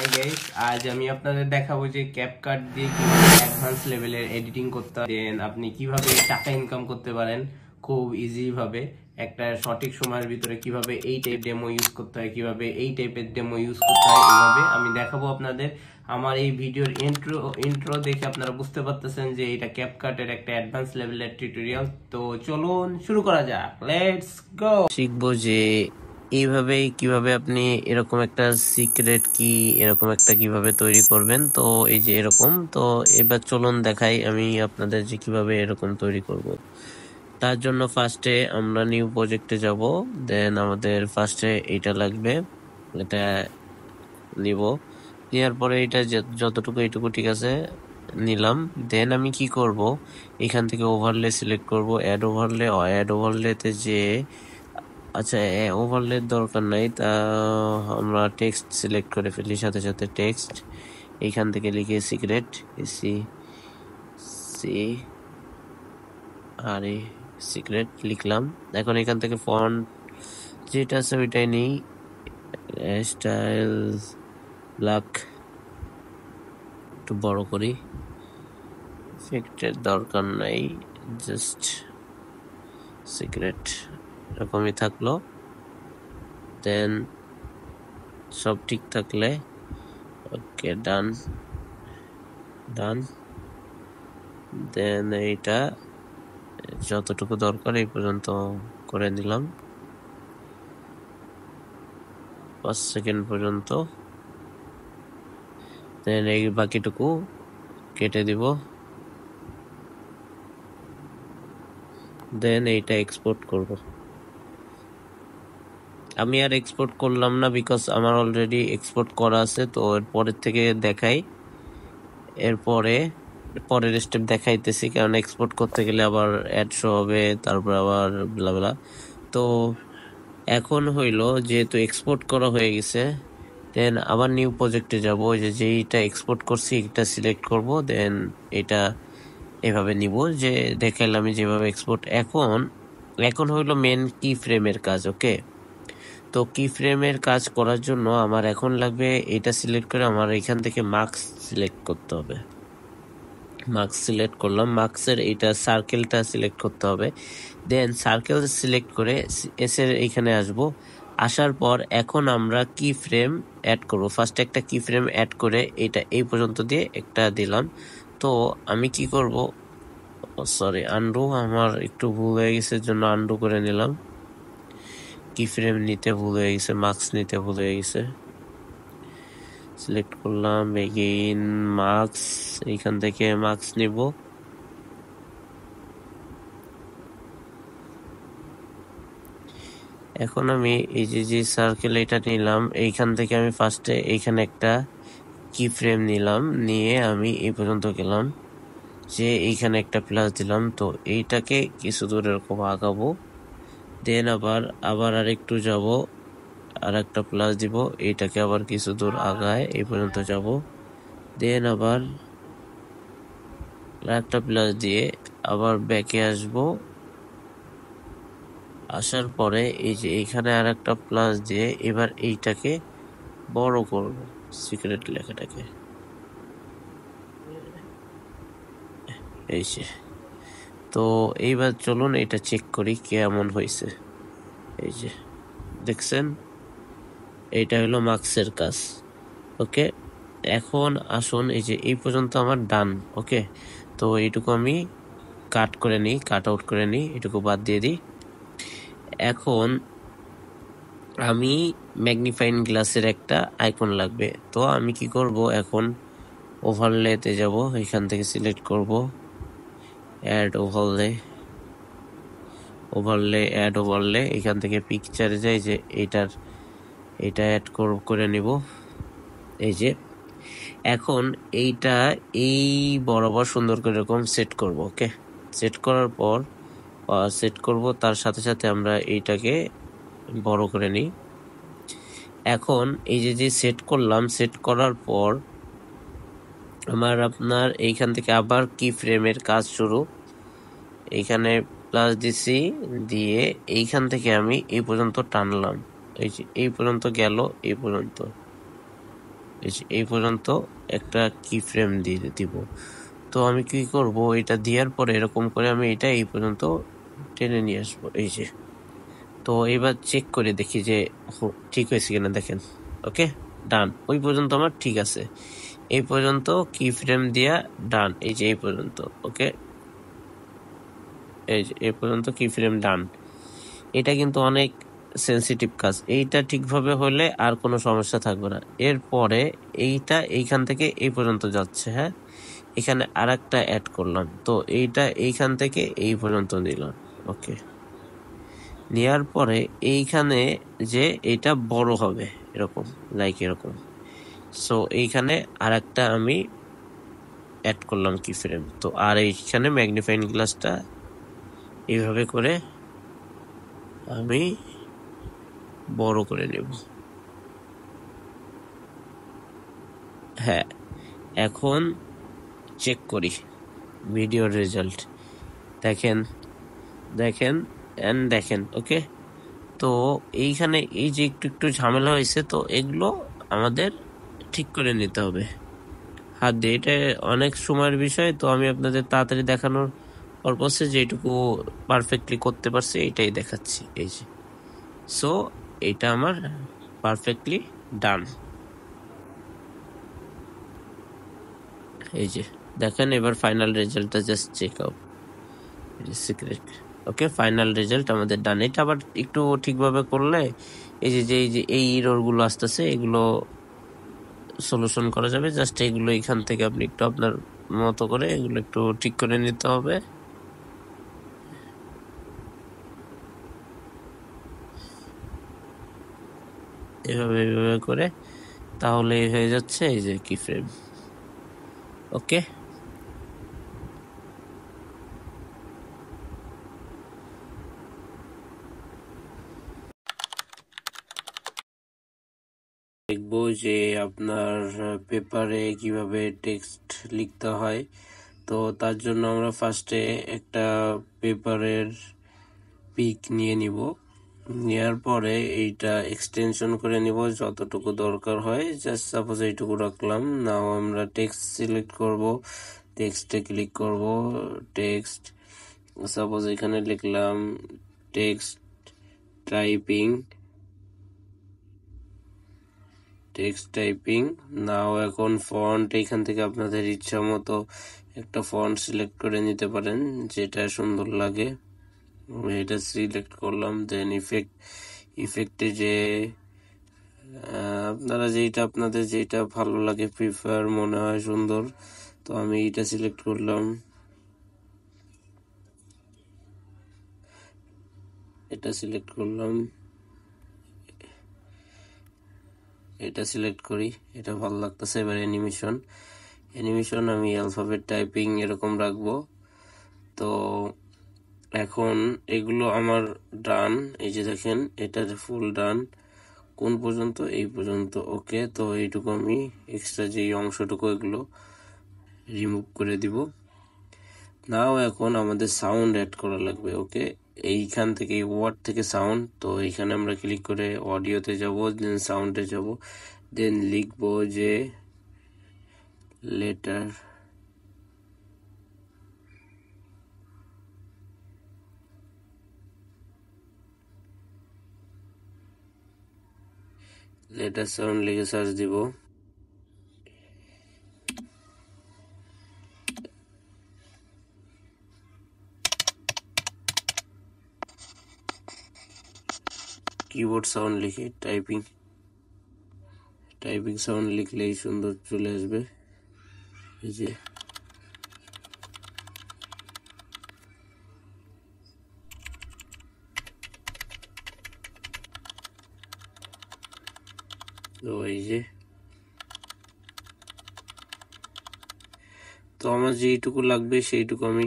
Hi guys, আজ আমি আপনাদের দেখাবো যে ক্যাপকাট দিয়ে কিভাবে অ্যাডভান্স লেভেলের এডিটিং করতে পারেন, আপনি কিভাবে টাকা ইনকাম করতে পারেন খুব ইজি ভাবে, একটা সঠিক সময়ের ভিতরে কিভাবে এই টাইপ ডেমো ইউজ করতে হয়, কিভাবে এই টাইপের ডেমো ইউজ করতে হয়, এভাবে আমি দেখাবো আপনাদের। আমার এই ভিডিওর ইন্ট্রো দেখে আপনারা বুঝতে পারতেছেন যে এটা ক্যাপকাটের একটা অ্যাডভান্স লেভেলের টিউটোরিয়াল। তো চলুন শুরু করা যাক, লেটস গো। শিখবো যে এইভাবে কিভাবে আপনি এরকম একটা সিক্রেট কি এরকম একটা কিভাবে তৈরি করবেন। তো এই যে এরকম, তো এবার চলুন দেখাই আমি আপনাদের যে কিভাবে এরকম তৈরি করব। তার জন্য ফার্স্টে আমরা নিউ প্রজেক্টে যাব, দেন আমাদের ফার্স্টে এটা লাগবে, এটা নিব, নেওয়ার পরে এটা যতটুকু এইটুকু ঠিক আছে নিলাম। দেন আমি কি করব, এখান থেকে ওভারলে সিলেক্ট করব, অ্যাড ওভারলেতে যে আচ্ছা ওভারলে দরকার নাই, তা আমরা টেক্সট সিলেক্ট করে ফেলি, সাথে সাথে টেক্সট এইখান থেকে লিখে সিক্রেট সি আর সিক্রেট লিখলাম। এখন এখান থেকে ফন্ট যেটা আছে ওইটাই নেই, স্টাইল ব্ল্যাক একটু বড় করি, ইফেক্টের দরকার নাই, জাস্ট সিক্রেট এরকমই থাকলো। দেন সব ঠিক থাকলে ওকে, ডান। দেন এইটা যতটুকু দরকার এই পর্যন্ত করে নিলাম, 5 সেকেন্ড পর্যন্ত। দেন এই বাকিটুকু কেটে দিব। দেন এইটা এক্সপোর্ট করব। আমি আর এক্সপোর্ট করলাম না, বিকজ আমার অলরেডি এক্সপোর্ট করা আছে। তো এরপরের থেকে দেখাই, পরের স্টেপ দেখাইতেছি, কারণ এক্সপোর্ট করতে গেলে আবার অ্যাড শো হবে, তারপর আবার ব্লাবলা। তো এখন হইলো যেহেতু এক্সপোর্ট করা হয়ে গেছে, দেন আবার নিউ প্রজেক্টে যাব, যেইটা এক্সপোর্ট করছি এটা সিলেক্ট করব, দেন এটা এভাবে নিব যে দেখাইলাম আমি যেভাবে এক্সপোর্ট। এখন হইলো মেন কি ফ্রেমের কাজ। ওকে, তো কি ফ্রেমের কাজ করার জন্য আমার এখন লাগবে এটা সিলেক্ট করে আমার এখান থেকে মার্কস সিলেক্ট করতে হবে। মার্কস সিলেক্ট করলাম, মার্কসের এইটা সার্কেলটা সিলেক্ট করতে হবে। দেন সার্কেল সিলেক্ট করে এস এর এইখানে আসব, আসার পর এখন আমরা কি ফ্রেম অ্যাড করব। ফার্স্ট একটা কি ফ্রেম অ্যাড করে এটা এই পর্যন্ত দিয়ে একটা দিলাম। তো আমি কি করব, সরি আন্ডু, আমার একটু ভুল হয়ে গেছে, জন্য আন্ডু করে নিলাম। কি ফ্রেম নিতে ভুল হয়ে গেছে, মার্কস নিতে ভুল হয়ে গেছে, সিলেক্ট করলাম এগেইন মার্কস, এইখান থেকে মার্কস নিব। এখন আমি এই যে সার্কেল এটা নিলাম, এইখান থেকে আমি ফার্স্টে এইখানে একটা কি ফ্রেম নিলাম, নিয়ে আমি এই পর্যন্ত গেলাম, যে এইখানে একটা প্লাস দিলাম। তো এইটাকে কিছু দূর এরকম আগাবো, দেন আবার আরেকটু যাব, আর একটা প্লাস দিব, এইটাকে আবার কিছু দূর আগায় এই পর্যন্ত যাব, দেন আবার একটা প্লাস দিয়ে আবার ব্যাকে আসব। আসার পরে এই যে এইখানে আর একটা প্লাস দিয়ে এবার এইটাকে বড় করব, সিক্রেট লেখাটাকে, এই যে। তো এইবার চলুন এটা চেক করি কেমন হয়েছে। এই যে দেখছেন, এইটা হলো মার্কসের কাজ। ওকে, এখন আসুন এই যে এই পর্যন্ত আমার ডান। ওকে, তো এইটুকু আমি কাট আউট করে নিই, এটুকু বাদ দিয়ে দিই। এখন আমি ম্যাগনিফাইং গ্লাসের একটা আইকন লাগবে, তো আমি কি করব, এখন ওভারলেতে যাব, এখান থেকে সিলেক্ট করব অ্যাড ওভারলে, এখান থেকে পিকচারে যাই, যে এটা অ্যাড করে নিব। এই যে এখন এইটা এই বরাবর সুন্দর করে এরকম সেট করব। ওকে, সেট করার পর তার সাথে সাথে আমরা এইটাকে বড় করে নিই। এখন এই যে সেট করলাম, সেট করার পর আপনার এইখান থেকে আবার কি ফ্রেমের কাজ শুরু, এইখানে প্লাস দিছি, দিয়ে এইখান থেকে আমি এই পর্যন্ত টানলাম, এই যে এই পর্যন্ত গেল, এই পর্যন্ত এই পর্যন্ত একটা কি ফ্রেম দিয়ে দিব। তো আমি কি করব, এটা দেওয়ার পরে এরকম করে আমি এটা এই পর্যন্ত টেনে নিয়ে আসবো। এই যে, তো এবার চেক করে দেখি যে ঠিক হয়েছে কিনা, দেখেন। ওকে, ডান। ওই পর্যন্ত আমার ঠিক আছে। এই পর্যন্ত কি ফ্রেম দিয়া ডান। এই যে এই পর্যন্ত। ওকে, এই যে এই পর্যন্ত কি ফ্রেম ডান। এটা কিন্তু অনেক সেন্সিটিভ কাজ। এইটা ঠিকভাবে হলে আর কোনো সমস্যা থাকবে না। এরপরে এইটা এইখান থেকে এই পর্যন্ত যাচ্ছে। হ্যাঁ, এখানে আর একটা অ্যাড করলাম। তো এইটা এইখান থেকে এই পর্যন্ত নিলাম। ওকে, নেওয়ার পরে এইখানে যে এটা বড় হবে এরকম, লাইক এরকম। সো এইখানে আর একটা আমি অ্যাড করলাম কি ফ্রেম। তো আর এইখানে ম্যাগনিফাইং গ্লাসটা এইভাবে করে আমি বড় করে নেব। হ্যাঁ, এখন চেক করি ভিডিওর রেজাল্ট। দেখেন, দেখেন এন্ড দেখেন। ওকে, তো এইখানে এই যে একটু একটু ঝামেলা হয়েছে, তো এগুলো আমাদের ঠিক করে নিতে হবে হাত দিয়ে। এটা অনেক সময়ের বিষয়, তো আমি আপনাদের তাড়াতাড়ি দেখানোর পারপাসে যেটুকু পারফেক্টলি করতে পারছি এটাই দেখাচ্ছি। এই যে, সো এটা আমার পারফেক্টলি ডান। এই যে দেখেন, এবার ফাইনাল রেজাল্টটা জাস্ট চেক আউট। সিক্রেট। ওকে, ফাইনাল রেজাল্ট আমাদের ডান। এটা আবার একটু ঠিকভাবে করলে এই এরর গুলো আসতেছে, এগুলো সলিউশন করা যাবে। জাস্ট এগুলো এখান থেকে আপনি একটু আপনার মতো করে এগুলো একটু ঠিক করে নিতে হবে। এভাবে করে তাহলে হয়ে যাচ্ছে এই যে কি ফ্রেম। ওকে, দেখবো যে আপনার পেপারে কিভাবে টেক্সট লিখতে হয়। তো তার জন্য আমরা ফার্স্টে একটা পেপারের পিক নিয়ে নিব। নেওয়ার পরে এইটা এক্সটেনশন করে নিব যতটুকু দরকার হয়। জাস্ট সাপোজ এইটুকু রাখলাম। নাও আমরা টেক্সট সিলেক্ট করব, টেক্সটে ক্লিক করব। টেক্সট সাপোজ এখানে লিখলাম টেক্সট টাইপিং, টেক্সট টাইপিং। নাও এখন ফন্ট এখান থেকে আপনাদের ইচ্ছা মতো একটা ফন্ট সিলেক্ট করে নিতে পারেন যেটা সুন্দর লাগে। এটা সিলেক্ট করলাম। দেন ইফেক্টে যে আপনারা আপনাদের যেটা ভালো লাগে, প্রিফার মনে হয় সুন্দর, তো আমি এটা সিলেক্ট করলাম। এটা সিলেক্ট করলাম, এটা সিলেক্ট করি, এটা ভালো লাগতেছে। এবার অ্যানিমেশন আমি অ্যালফাবেট টাইপিং এরকম রাখবো। তো এখন এগুলো আমার ডান। এই যে দেখেন, এটা ফুল ডান। কোন পর্যন্ত? এই পর্যন্ত। ওকে, তো এইটুকু আমি এক্সট্রা যে অংশটুকু এগুলো রিমুভ করে দিব। নাও এখন আমাদের সাউন্ড অ্যাড করা লাগবে। ওকে, এইখান থেকে ওয়ার্ড থেকে সাউন্ড। তো এইখানে আমরা ক্লিক করে অডিওতে যাব, দেন সাউন্ডে যাব, দেন লিখবো যে লেটার। লেটার সাউন্ড লিখে সার্চ দিব। কিবোর্ড সাউন্ড লিখে টাইপিং সাউন্ড লিখলেই সুন্দর চলে আসবে। এই যে, তো এই যে, তো আমার যেইটুকু লাগবে সেইটুকু আমি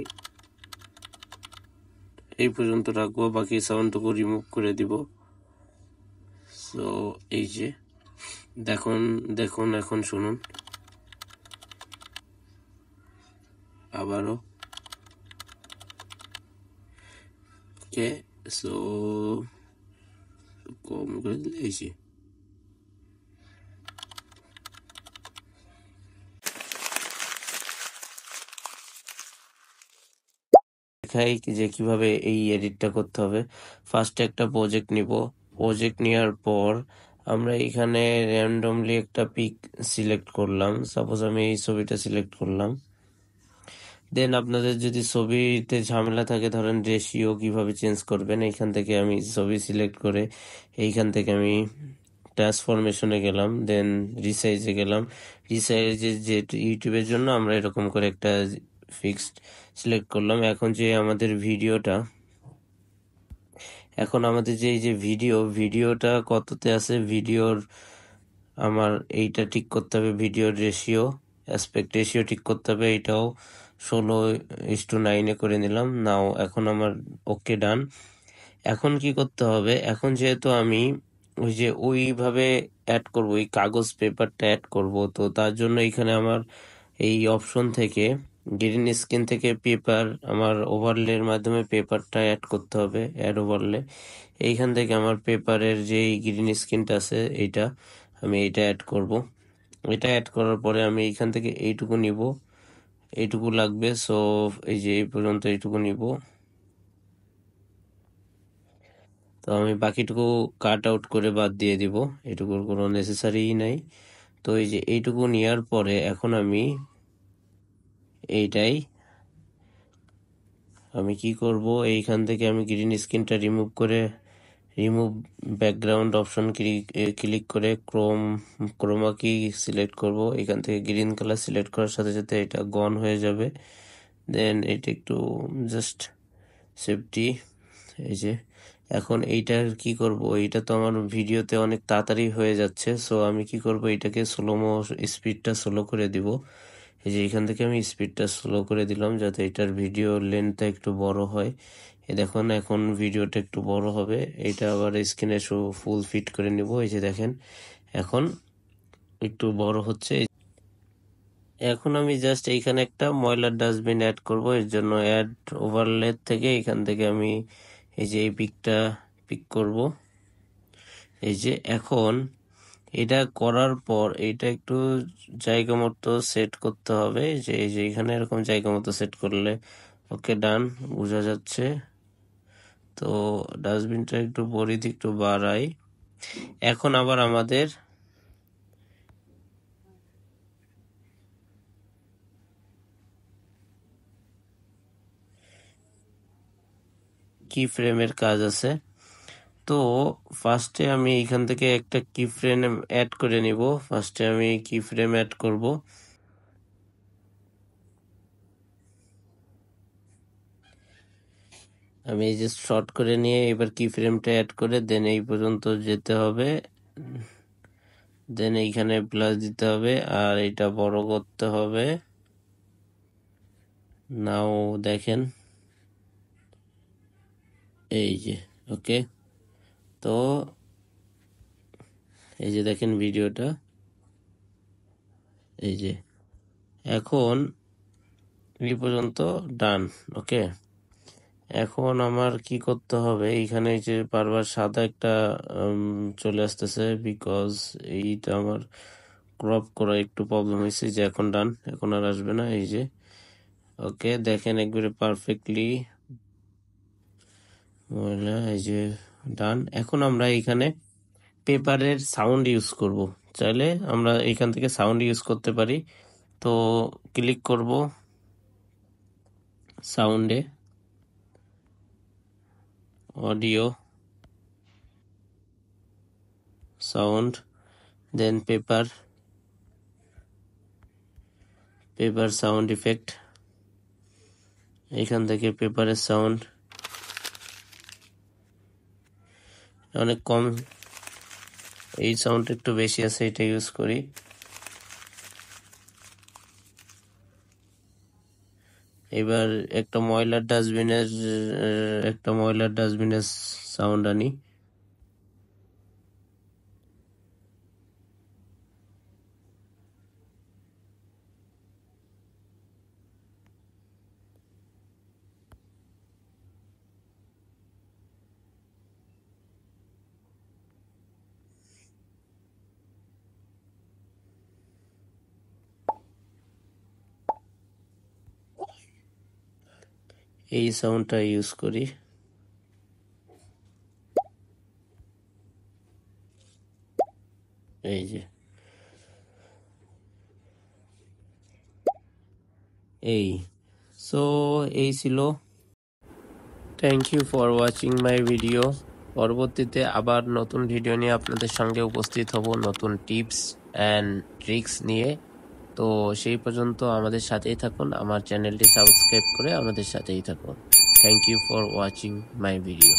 এই পর্যন্ত রাখবো, বাকি সাউন্ডটুকু রিমুভ করে দিব। সো এই যে দেখুন এখন শুনুন আবারও। ওকে, সো কম করে দিলে এই যে, দেখাই যে কিভাবে এই এডিটটা করতে হবে। ফার্স্টে একটা প্রজেক্ট নিব, প্রজেক্ট নেওয়ার পর আমরা এখানে র্যান্ডমলি একটা পিক সিলেক্ট করলাম, সাপোজ আমি এই ছবিটা সিলেক্ট করলাম। দেন আপনাদের যদি ছবিতে ঝামেলা থাকে, ধরেন রেশিও কিভাবে চেঞ্জ করবেন, এইখান থেকে আমি ছবি সিলেক্ট করে এইখান থেকে আমি ট্রান্সফরমেশনে গেলাম, দেন রিসাইজে গেলাম। রিসাইজে যে ইউটিউবের জন্য আমরা এরকম করে একটা ফিক্সড সিলেক্ট করলাম। এখন যে আমাদের ভিডিওটা, এখন আমাদের যে এই যে ভিডিওটা কততে আছে, ভিডিওর আমার এইটা ঠিক করতে হবে, ভিডিওর রেশিও, অ্যাসপেক্ট রেশিও ঠিক করতে হবে। এটাও 16:9 করে নিলাম। নাও এখন আমার ওকে ডান। এখন কি করতে হবে, এখন যেহেতু আমি ওই যে ওইভাবে অ্যাড করব, ওই কাগজ পেপারটা অ্যাড করব, তো তার জন্য এখানে আমার এই অপশন থেকে গ্রিন স্ক্রিন থেকে পেপার, আমার ওভারলের মাধ্যমে পেপারটা অ্যাড করতে হবে, অ্যাড ওভারলে। এইখান থেকে আমার পেপারের যে গ্রিন স্ক্রিনটা আছে এইটা, আমি এইটা অ্যাড করব। এটা অ্যাড করার পরে আমি এইখান থেকে এইটুকু নিব, এইটুকু লাগবে। সো এই যে এই পর্যন্ত এইটুকু নিব, তো আমি বাকিটুকু কাট আউট করে বাদ দিয়ে দিব, এটুকুর কোনো নেসেসারি নাই। তো এই যে এইটুকু নেওয়ার পরে এখন আমি এইটাই আমি কি করব, এইখান থেকে আমি গ্রিন স্ক্রিনটা রিমুভ করে রিমুভ ব্যাকগ্রাউন্ড অপশন ক্লিক করে ক্রোমা কি সিলেক্ট করব। এখান থেকে গ্রিন কালার সিলেক্ট করার সাথে সাথে এটা গন হয়ে যাবে। দেন এটা একটু জাস্ট সেফটি, এই যে এখন এইটার কি করব, এইটা তো আমার ভিডিওতে অনেক তাড়াতাড়ি হয়ে যাচ্ছে। সো আমি কি করব, এটাকে স্পিডটা স্লো করে দিব। এই যে এখান থেকে আমি স্পিডটা স্লো করে দিলাম যাতে এটার ভিডিও লেন্থটা একটু বড় হয়। এই দেখুন এখন ভিডিওটা একটু বড় হবে। এটা আবার স্ক্রিনে ফুল ফিট করে নিব। এই যে দেখেন এখন একটু বড় হচ্ছে। এখন আমি জাস্ট এইখানে একটা ময়লার ডাস্টবিন অ্যাড করব। এর জন্য অ্যাড ওভারলে থেকে এখান থেকে আমি এই যে এই পিকটা পিক করব। এই যে এখন এটা করার পর এটা একটু জায়গা মতো সেট করতে হবে, যে এই যে এখানে এরকম জায়গা মতো সেট করলে ওকে ডান, বোঝা যাচ্ছে। তো ডাস্টবিনটা একটু পরিধি একটু বাড়াই। এখন আবার আমাদের কি ফ্রেমের কাজ আছে। তো ফার্স্টে আমি এখান থেকে একটা কি ফ্রেম অ্যাড করে নিব। ফার্স্টে আমি কি ফ্রেম অ্যাড করব। আমি এই যে শর্ট করে নিয়ে এবার কি ফ্রেমটা অ্যাড করে দেন এই পর্যন্ত যেতে হবে, দেন এইখানে প্লাস দিতে হবে আর এটা বড় করতে হবে। নাও দেখেন এই যে ওকে। তো এই যে দেখেন ভিডিওটা, এই যে এখন এই পর্যন্ত ডান। ওকে, এখন আমার কি করতে হবে, এইখানে এই যে বারবার সাদা একটা চলে আসতেছে, বিকজ এইটা আমার ক্রপ করা একটু প্রবলেম হয়েছে। যে এখন ডান, এখন আর আসবে না। এই যে ওকে দেখেন একবারে পারফেক্টলি এই যে ডান। এখন আমরা এইখানে পেপারের সাউন্ড ইউজ করব, চাইলে আমরা এইখান থেকে সাউন্ড ইউজ করতে পারি। তো ক্লিক করব সাউন্ডে, অডিও, সাউন্ড, দেন পেপার সাউন্ড ইফেক্ট। এখান থেকে পেপারের সাউন্ড অনেক কম, এই সাউন্ড একটু বেশি আছে, এটা ইউজ করি। এবার একটা ময়লার ডাস্টবিনের সাউন্ড আনি। এই সাউন্ডটা ইউজ করি। এই যে এই সো এই ছিল। Thank you for watching my video. পরবর্তীতে আবার নতুন ভিডিও নিয়ে আপনাদের সঙ্গে উপস্থিত হব, নতুন টিপস অ্যান্ড ট্রিক্স নিয়ে। তো সেই পর্যন্ত আমাদের সাথেই থাকুন, আমার চ্যানেলটি সাবস্ক্রাইব করে আমাদের সাথেই থাকুন। Thank you for watching my video.